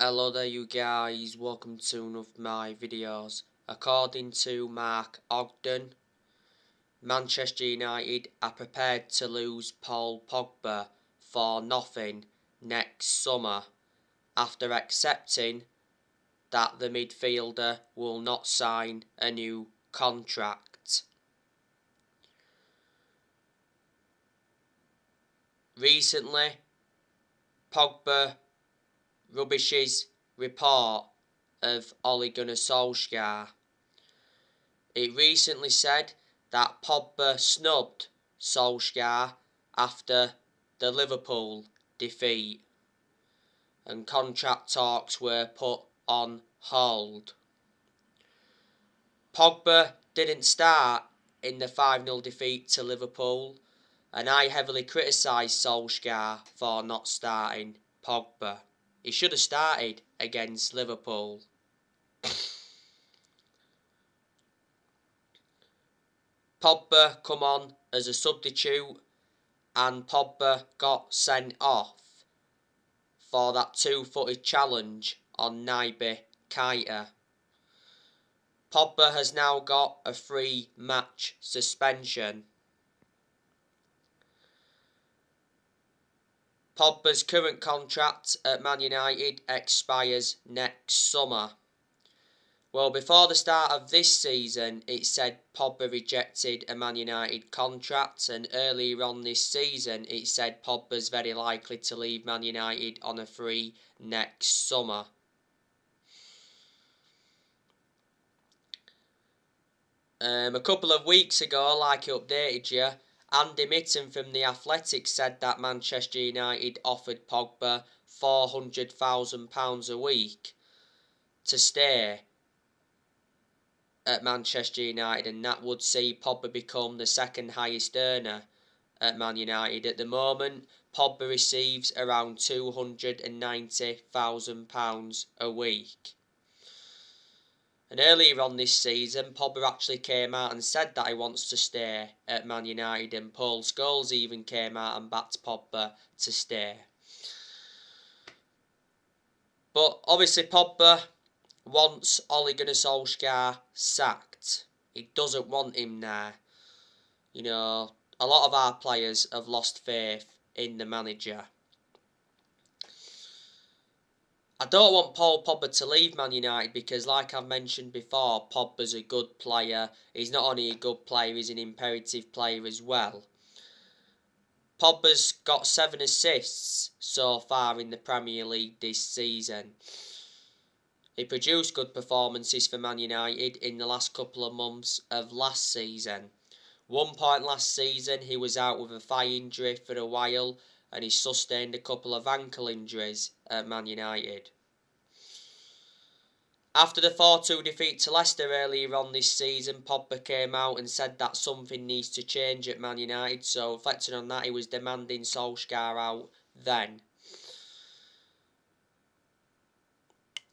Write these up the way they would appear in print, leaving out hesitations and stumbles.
Hello there you guys, welcome to one of my videos. According to Mark Ogden, Manchester United are prepared to lose Paul Pogba for nothing next summer after accepting that the midfielder will not sign a new contract. Recently, Pogba rubbishes report of Ole Gunnar Solskjaer. It recently said that Pogba snubbed Solskjaer after the Liverpool defeat and contract talks were put on hold. Pogba didn't start in the 5-0 defeat to Liverpool, and I heavily criticised Solskjaer for not starting Pogba. He should have started against Liverpool. Pogba come on as a substitute and Pogba got sent off for that two-footed challenge on Naby Keita. Pogba has now got a 3-match suspension. Pogba's current contract at Man United expires next summer. Well, before the start of this season, it said Pogba rejected a Man United contract, and earlier on this season, it said Pogba's very likely to leave Man United on a free next summer. A couple of weeks ago, like I updated you, Andy Mitten from The Athletic said that Manchester United offered Pogba £400,000 a week to stay at Manchester United, and that would see Pogba become the second highest earner at Man United. At the moment, Pogba receives around £290,000 a week. And earlier on this season, Pogba actually came out and said that he wants to stay at Man United, and Paul Scholes even came out and backed Pogba to stay. But obviously Pogba wants Ole Gunnar Solskjaer sacked. He doesn't want him there. You know, a lot of our players have lost faith in the manager. I don't want Paul Pogba to leave Man United because, like I've mentioned before, Pogba's a good player. He's not only a good player, he's an imperative player as well. Pogba's got 7 assists so far in the Premier League this season. He produced good performances for Man United in the last couple of months of last season. One point last season, he was out with a thigh injury for a while, and he sustained a couple of ankle injuries at Man United. After the 4-2 defeat to Leicester earlier on this season, Pogba came out and said that something needs to change at Man United, so reflecting on that, he was demanding Solskjaer out then.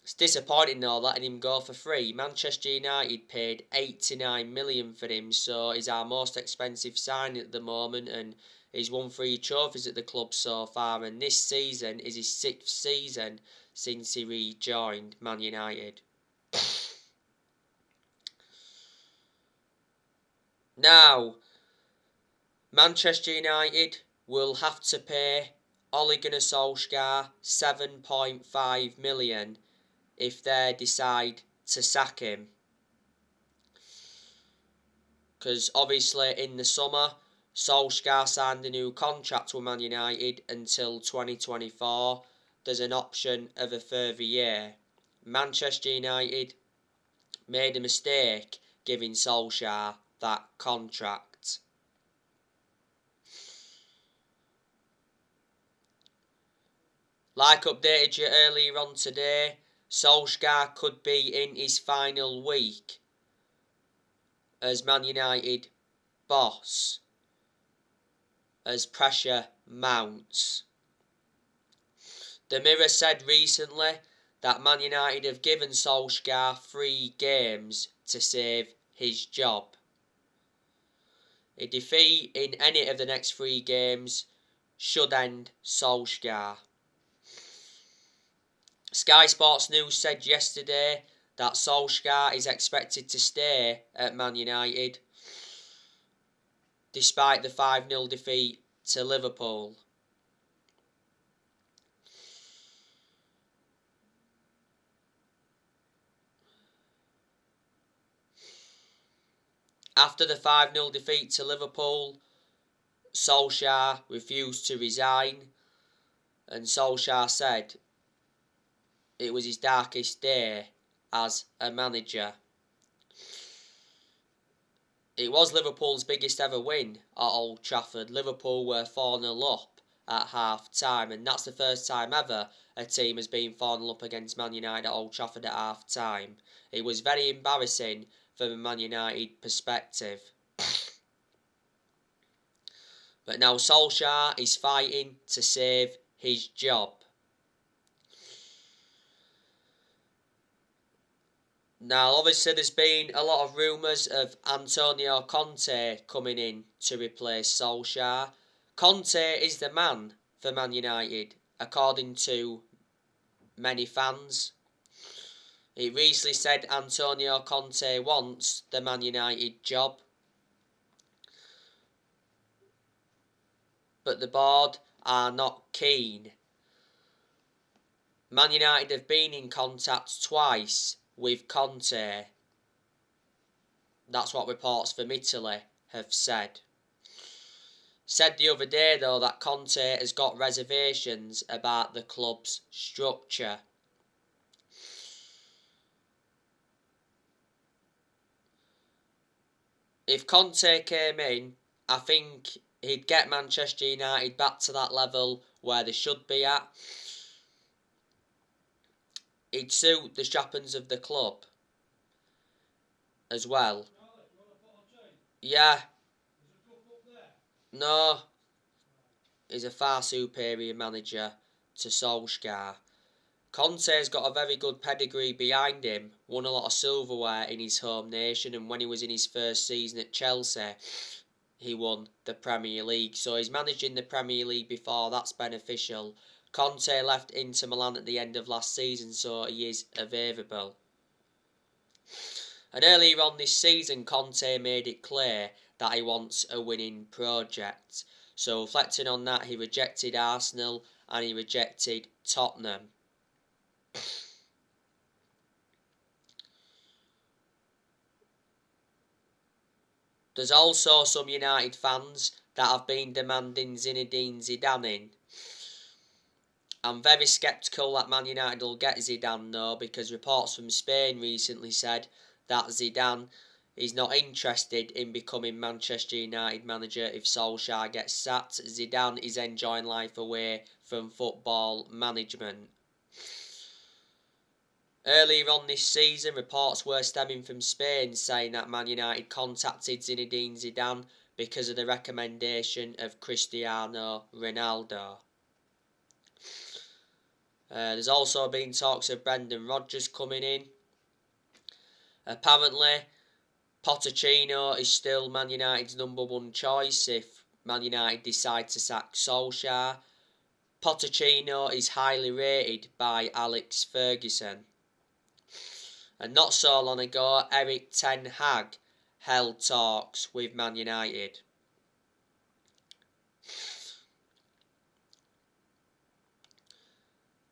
It's disappointing though letting him go for free. Manchester United paid $89 million for him, so he's our most expensive signing at the moment, and he's won 3 trophies at the club so far, and this season is his 6th season since he rejoined Man United. Now, Manchester United will have to pay Ole Gunnar Solskjaer $7.5 million if they decide to sack him. Because obviously in the summer, Solskjaer signed a new contract with Man United until 2024. There's an option of a further year. Manchester United made a mistake giving Solskjaer that contract. Like updated you earlier on today, Solskjaer could be in his final week as Man United boss as pressure mounts. The Mirror said recently that Man United have given Solskjaer 3 games to save his job. A defeat in any of the next 3 games should end Solskjaer. Sky Sports News said yesterday that Solskjaer is expected to stay at Man United despite the 5-0 defeat to Liverpool. After the 5-0 defeat to Liverpool, Solskjaer refused to resign, and Solskjaer said it was his darkest day as a manager. It was Liverpool's biggest ever win at Old Trafford. Liverpool were 4-0 up at half time, and that's the first time ever a team has been 4-0 up against Man United at Old Trafford at half time. It was very embarrassing from a Man United perspective. But now Solskjaer is fighting to save his job. Now, obviously, there's been a lot of rumours of Antonio Conte coming in to replace Solskjaer. Conte is the man for Man United, according to many fans. It recently said Antonio Conte wants the Man United job. But the board are not keen. Man United have been in contact twice with Conte. That's what reports from Italy have said. Said the other day though that Conte has got reservations about the club's structure. If Conte came in, I think he'd get Manchester United back to that level where they should be at. He'd suit the strappings of the club as well. Yeah. No. He's a far superior manager to Solskjaer. Conte's got a very good pedigree behind him, won a lot of silverware in his home nation, and when he was in his first season at Chelsea, he won the Premier League. So he's managed in the Premier League before, that's beneficial. Conte left Inter Milan at the end of last season, so he is available. And earlier on this season, Conte made it clear that he wants a winning project. So reflecting on that, he rejected Arsenal and he rejected Tottenham. There's also some United fans that have been demanding Zinedine Zidane in. I'm very sceptical that Man United will get Zidane though, because reports from Spain recently said that Zidane is not interested in becoming Manchester United manager if Solskjaer gets sacked. Zidane is enjoying life away from football management. Earlier on this season, reports were stemming from Spain saying that Man United contacted Zinedine Zidane because of the recommendation of Cristiano Ronaldo. There's also been talks of Brendan Rodgers coming in. Apparently, Pochettino is still Man United's number one choice if Man United decide to sack Solskjaer. Pochettino is highly rated by Alex Ferguson. And not so long ago, Erik ten Hag held talks with Man United.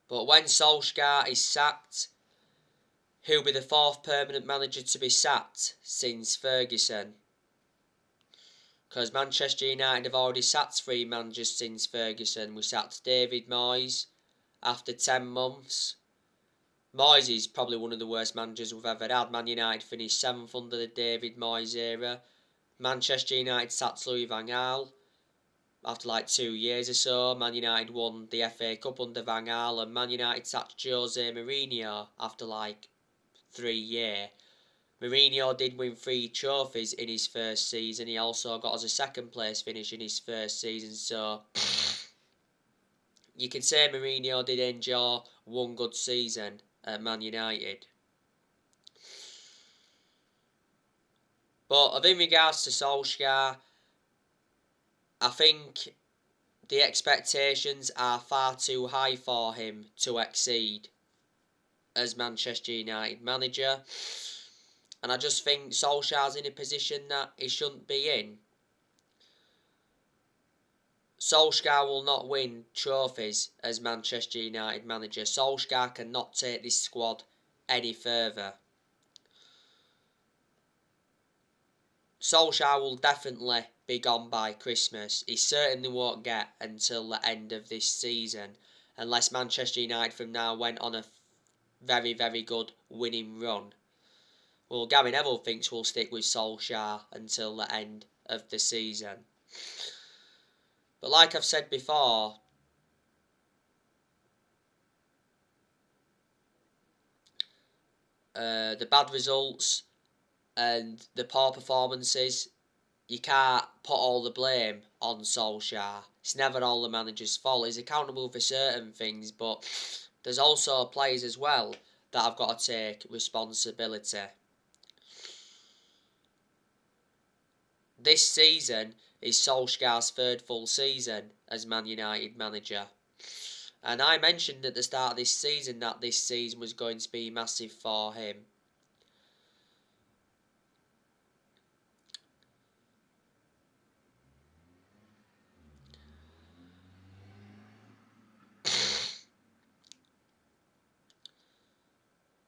But when Solskjaer is sacked, he'll be the fourth permanent manager to be sacked since Ferguson. Because Manchester United have already sacked 3 managers since Ferguson. We sacked David Moyes after 10 months. Moyes is probably one of the worst managers we've ever had. Man United finished 7th under the David Moyes era. Manchester United sacked Louis van Gaal after like 2 years or so. Man United won the FA Cup under Van Gaal, and Man United sacked Jose Mourinho after like 3 years. Mourinho did win 3 trophies in his first season. He also got us a second place finish in his first season, so you can say Mourinho did enjoy one good season at Man United. But in regards to Solskjaer, I think the expectations are far too high for him to exceed. as Manchester United manager. And I just think Solskjaer's in a position that he shouldn't be in. Solskjaer will not win trophies as Manchester United manager. Solskjaer cannot take this squad any further. Solskjaer will definitely be gone by Christmas. He certainly won't get until the end of this season, unless Manchester United from now went on a very, very good winning run. Well, Gary Neville thinks we'll stick with Solskjaer until the end of the season. But like I've said before, the bad results and the poor performances, you can't put all the blame on Solskjaer. It's never all the manager's fault. He's accountable for certain things, but there's also players as well that have got to take responsibility. This season is Solskjaer's third full season as Man United manager. And I mentioned at the start of this season that this season was going to be massive for him.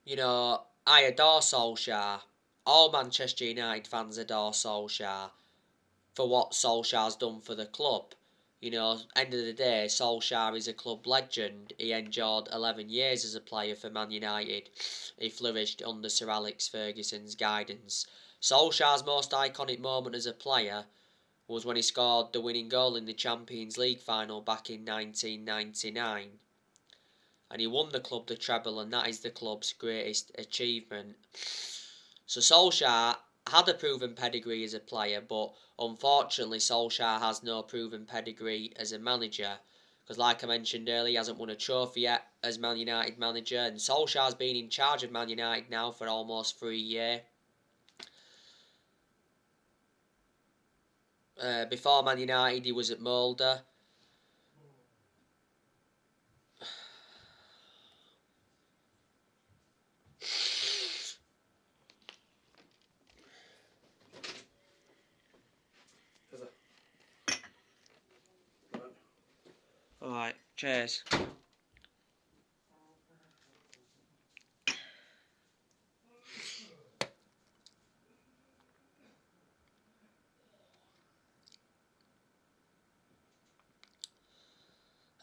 You know, I adore Solskjaer. All Manchester United fans adore Solskjaer for what Solskjaer's done for the club. You know, end of the day, Solskjaer is a club legend. He endured 11 years as a player for Man United. He flourished under Sir Alex Ferguson's guidance. Solskjaer's most iconic moment as a player was when he scored the winning goal in the Champions League final back in 1999. And he won the club the treble, and that is the club's greatest achievement. So Solskjaer had a proven pedigree as a player, but unfortunately Solskjaer has no proven pedigree as a manager. Because like I mentioned earlier, he hasn't won a trophy yet as Man United manager, and Solskjaer's been in charge of Man United now for almost 3 years. Before Man United, he was at Molde. Alright, cheers.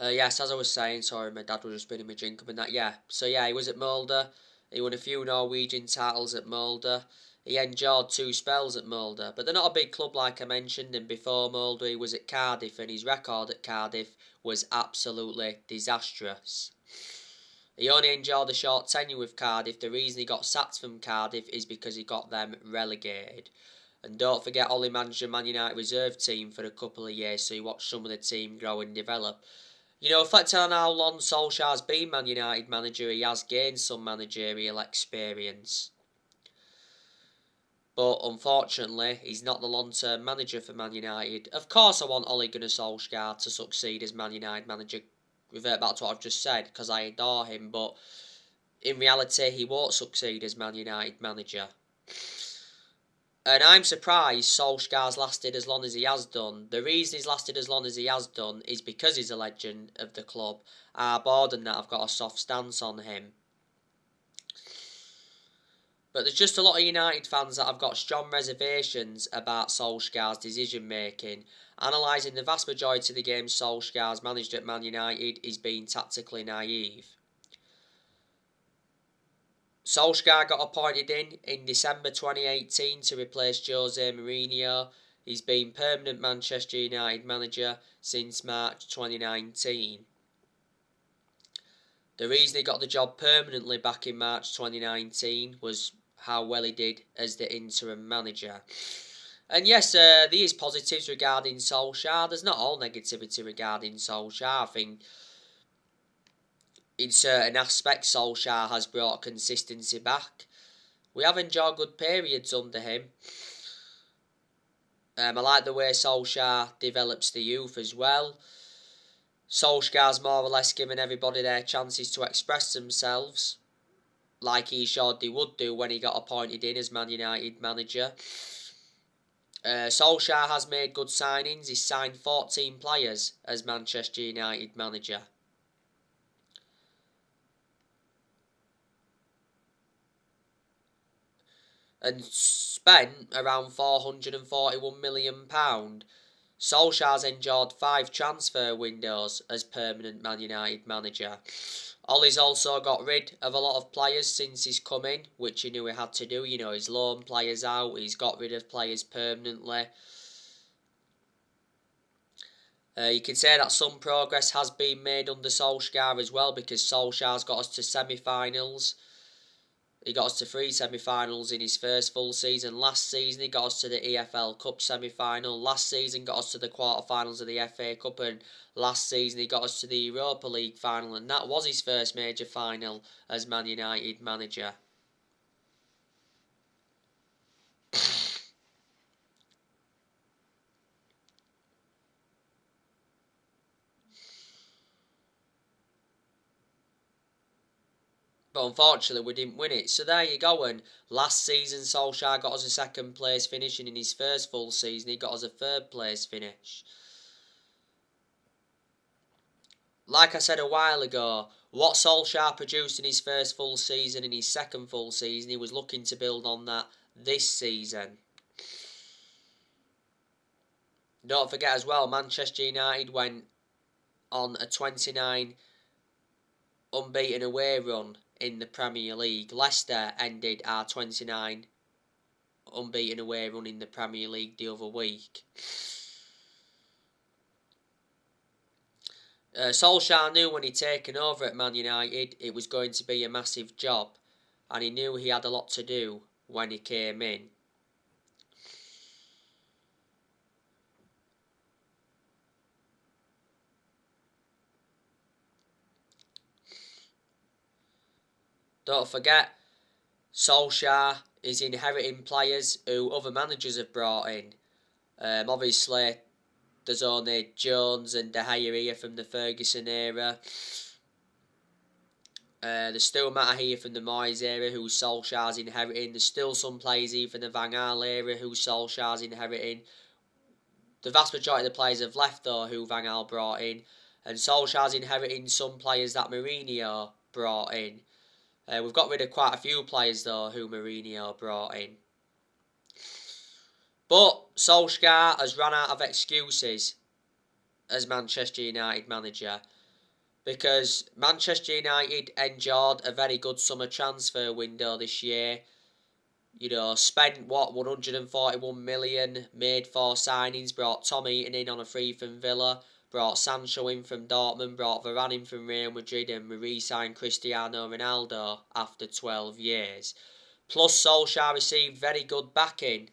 Yes, as I was saying, sorry, my dad was just bringing me drink up and that, yeah. So yeah, he was at Molde. He won a few Norwegian titles at Molde. He endured 2 spells at Molde, but they're not a big club like I mentioned, and before Molde he was at Cardiff, and his record at Cardiff was absolutely disastrous. He only endured a short tenure with Cardiff. The reason he got sacked from Cardiff is because he got them relegated. And don't forget, Ollie managed the Man United reserve team for a couple of years, so he watched some of the team grow and develop. You know, reflecting on how long Solskjaer's been Man United manager, he has gained some managerial experience. But unfortunately, he's not the long-term manager for Man United. Of course I want Ole Gunnar Solskjaer to succeed as Man United manager. Revert back to what I've just said, because I adore him, but in reality he won't succeed as Man United manager. And I'm surprised Solskjaer's lasted as long as he has done. The reason he's lasted as long as he has done is because he's a legend of the club. Our board and that have got a soft stance on him. But there's just a lot of United fans that have got strong reservations about Solskjaer's decision making. Analysing the vast majority of the games Solskjaer's managed at Man United is being tactically naive. Solskjaer got appointed in December 2018 to replace Jose Mourinho. He's been permanent Manchester United manager since March 2019. The reason he got the job permanently back in March 2019 was how well he did as the interim manager. And yes, there is positives regarding Solskjaer. There's not all negativity regarding Solskjaer. I think in certain aspects Solskjaer has brought consistency back. We have enjoyed good periods under him. I like the way Solskjaer develops the youth as well. Solskjaer's more or less given everybody their chances to express themselves. like he showed he would do when he got appointed in as Man United manager. Solskjaer has made good signings. He's signed 14 players as Manchester United manager. And spent around £441 million. Solskjaer's endured 5 transfer windows as permanent Man United manager. Ollie's also got rid of a lot of players since he's come in, which he knew he had to do. You know, he's loaned players out, he's got rid of players permanently. You can say that some progress has been made under Solskjaer as well, because Solskjaer's got us to semi-finals. He got us to 3 semi-finals in his first full season. Last season he got us to the EFL Cup semi-final. Last season got us to the quarter-finals of the FA Cup. And last season he got us to the Europa League final. And that was his first major final as Man United manager. But unfortunately we didn't win it. So there you go. And last season Solskjaer got us a 2nd place finish. And in his first full season he got us a 3rd place finish. Like I said a while ago, what Solskjaer produced in his first full season, in his 2nd full season, he was looking to build on that this season. Don't forget as well, Manchester United went on a 29 unbeaten away run in the Premier League. Leicester ended our 29 unbeaten away run in the Premier League the other week. Solskjaer knew when he'd taken over at Man United it was going to be a massive job, and he knew he had a lot to do when he came in. Don't forget, Solskjaer is inheriting players who other managers have brought in. Obviously, there's only Jones and De Gea here from the Ferguson era. There's still Matt here from the Moyes era who Solskjaer's inheriting. There's still some players here from the Van Gaal era who Solskjaer's inheriting. The vast majority of the players have left though who Van Gaal brought in. And Solskjaer's inheriting some players that Mourinho brought in. We've got rid of quite a few players though who Mourinho brought in. But Solskjaer has run out of excuses as Manchester United manager, because Manchester United endured a very good summer transfer window this year. You know, spent 141 million, made 4 signings, brought Tom Heaton in on a free from Villa, brought Sancho in from Dortmund, brought Varane in from Real Madrid, and we re-signed Cristiano Ronaldo after 12 years. Plus Solskjaer received very good backing.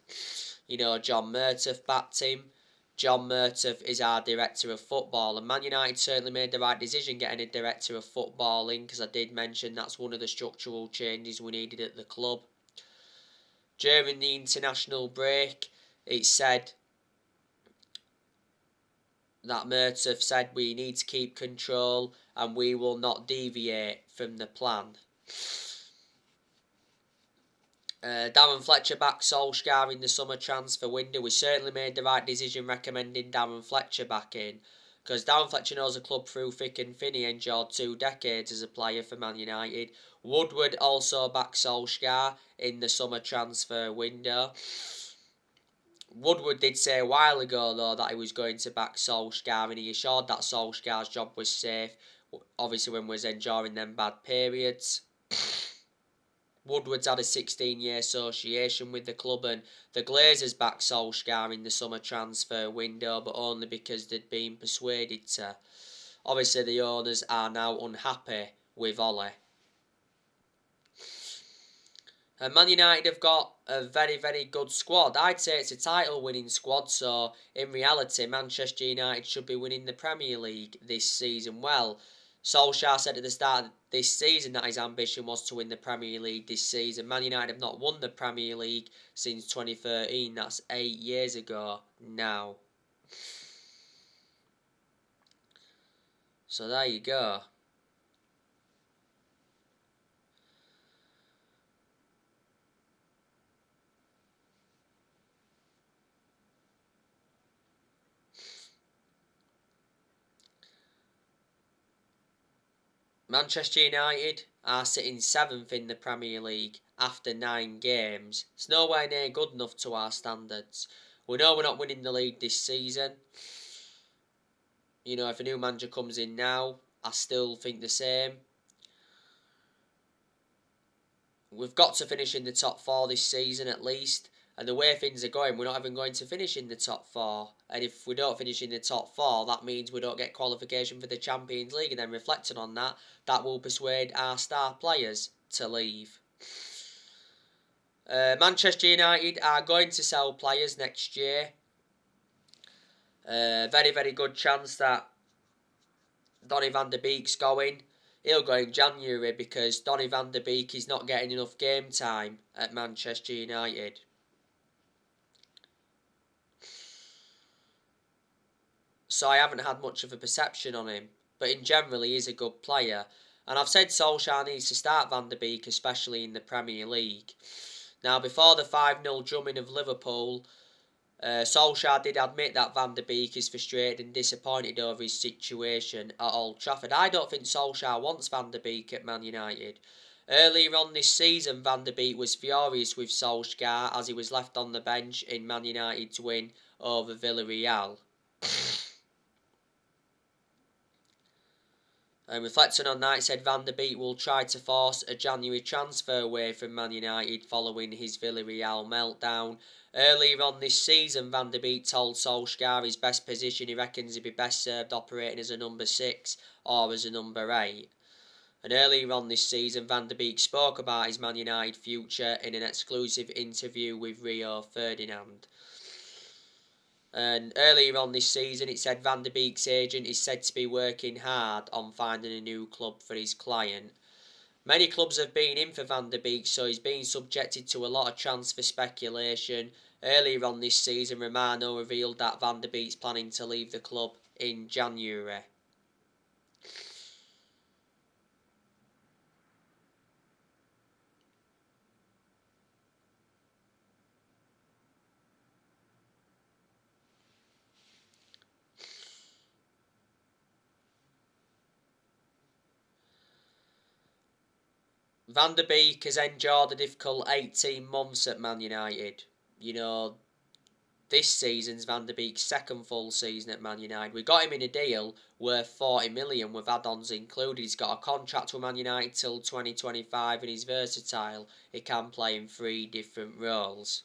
You know, John Murtough backed him. John Murtough is our director of football, and Man United certainly made the right decision getting a director of football in, because I did mention that's one of the structural changes we needed at the club. During the international break, it said that Murtough said we need to keep control and we will not deviate from the plan. Darren Fletcher backed Solskjaer in the summer transfer window. We certainly made the right decision recommending Darren Fletcher back in, because Darren Fletcher knows the club through thick and thin. He endured 2 decades as a player for Man United. Woodward also backed Solskjaer in the summer transfer window. Woodward did say a while ago though that he was going to back Solskjaer, and he assured that Solskjaer's job was safe, obviously when we was enduring them bad periods. Woodward's had a 16-year association with the club, and the Glazers backed Solskjaer in the summer transfer window, but only because they'd been persuaded to. Obviously the owners are now unhappy with Ollie. And Man United have got a very, very good squad. I'd say it's a title-winning squad, so in reality Manchester United should be winning the Premier League this season. Well, Solskjaer said at the start of this season that his ambition was to win the Premier League this season. Man United have not won the Premier League since 2013. That's 8 years ago now. So there you go. Manchester United are sitting 7th in the Premier League after 9 games. It's nowhere near good enough to our standards. We know we're not winning the league this season. You know, if a new manager comes in now, I still think the same. We've got to finish in the top 4 this season at least. And the way things are going, we're not even going to finish in the top 4. And if we don't finish in the top 4, that means we don't get qualification for the Champions League. And then reflecting on that, that will persuade our star players to leave. Manchester United are going to sell players next year. Very, very good chance that Donny van der Beek's going. He'll go in January because Donny van der Beek is not getting enough game time at Manchester United. So I haven't had much of a perception on him. But in general, he is a good player. And I've said Solskjaer needs to start Van der Beek, especially in the Premier League. Now, before the 5-0 drumming of Liverpool, Solskjaer did admit that Van der Beek is frustrated and disappointed over his situation at Old Trafford. I don't think Solskjaer wants Van der Beek at Man United. Earlier on this season, Van der Beek was furious with Solskjaer as he was left on the bench in Man United's win over Villarreal. And reflecting on that, he said Van der Beek will try to force a January transfer away from Man United following his Villarreal meltdown. Earlier on this season, Van der Beek told Solskjaer his best position he reckons he'd be best served operating as a number 6 or as a number 8. And earlier on this season, Van der Beek spoke about his Man United future in an exclusive interview with Rio Ferdinand. And earlier on this season, it said Van der Beek's agent is said to be working hard on finding a new club for his client. Many clubs have been in for Van der Beek, so he's been subjected to a lot of transfer speculation. Earlier on this season, Romano revealed that Van der Beek's planning to leave the club in January. Van der Beek has endured a difficult 18 months at Man United. You know, this season's Van der Beek's second full season at Man United. We got him in a deal worth 40 million with add-ons included. He's got a contract with Man United till 2025 and he's versatile. He can play in 3 different roles.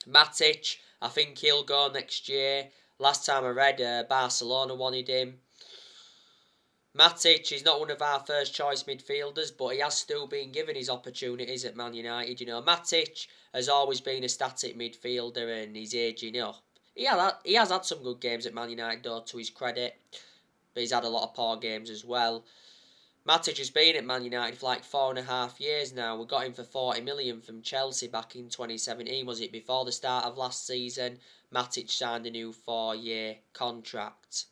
Matic, I think he'll go next year. Last time I read, Barcelona wanted him. Matic is not one of our first choice midfielders, but he has still been given his opportunities at Man United. You know, Matic has always been a static midfielder and he's aging up. He has had some good games at Man United though, to his credit, but he's had a lot of poor games as well. Matic has been at Man United for like 4.5 years now. We got him for 40 million from Chelsea back in 2017, was it? Before the start of last season, Matic signed a new 4-year contract.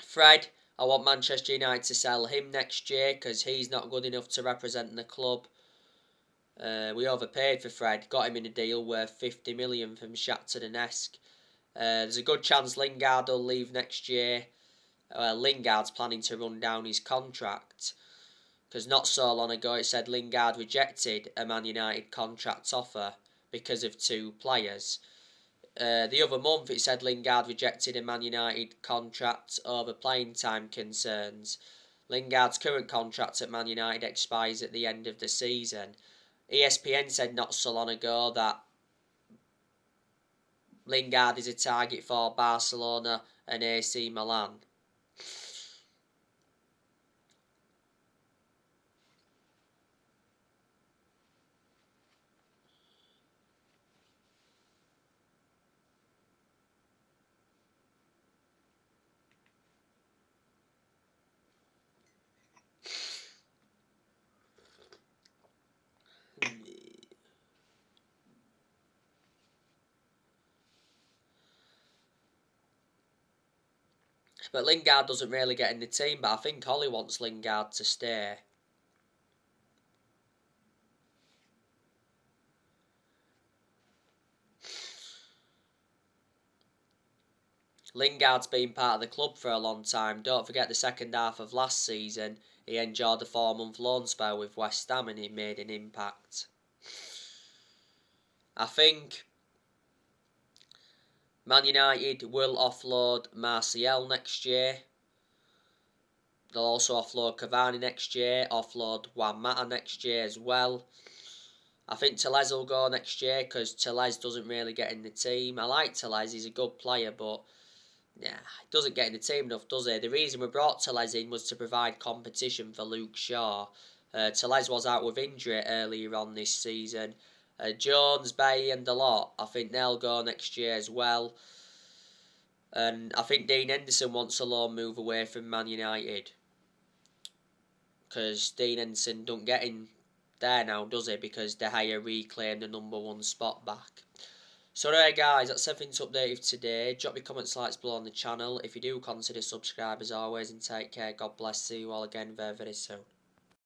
Fred, I want Manchester United to sell him next year because he's not good enough to represent the club. We overpaid for Fred, got him in a deal worth 50 million from Shakhtar Donetsk. There's a good chance Lingard will leave next year. Lingard's planning to run down his contract because not so long ago it said Lingard rejected a Man United contract offer because of 2 players. The other month it said Lingard rejected a Man United contract over playing time concerns. Lingard's current contract at Man United expires at the end of the season. ESPN said not so long ago that Lingard is a target for Barcelona and AC Milan. But Lingard doesn't really get in the team, but I think Ollie wants Lingard to stay. Lingard's been part of the club for a long time. Don't forget the second half of last season, he enjoyed a 4-month loan spell with West Ham and he made an impact. I think Man United will offload Martial next year. They'll also offload Cavani next year, offload Juan Mata next year as well. I think Tellez will go next year because Tellez doesn't really get in the team. I like Tellez, he's a good player, but he doesn't get in the team enough, does he? The reason we brought Tellez in was to provide competition for Luke Shaw. Tellez was out with injury earlier on this season. Jones, Bay and a lot, I think they'll go next year as well. And I think Dean Henderson wants a loan move away from Man United. Because Dean Henderson don't get in there now, does he? Because De Gea reclaimed the number 1 spot back. So there guys, that's everything to update you today. Drop your comments, likes below on the channel. If you do, consider subscribe as always, and take care. God bless. See you all again very, very soon.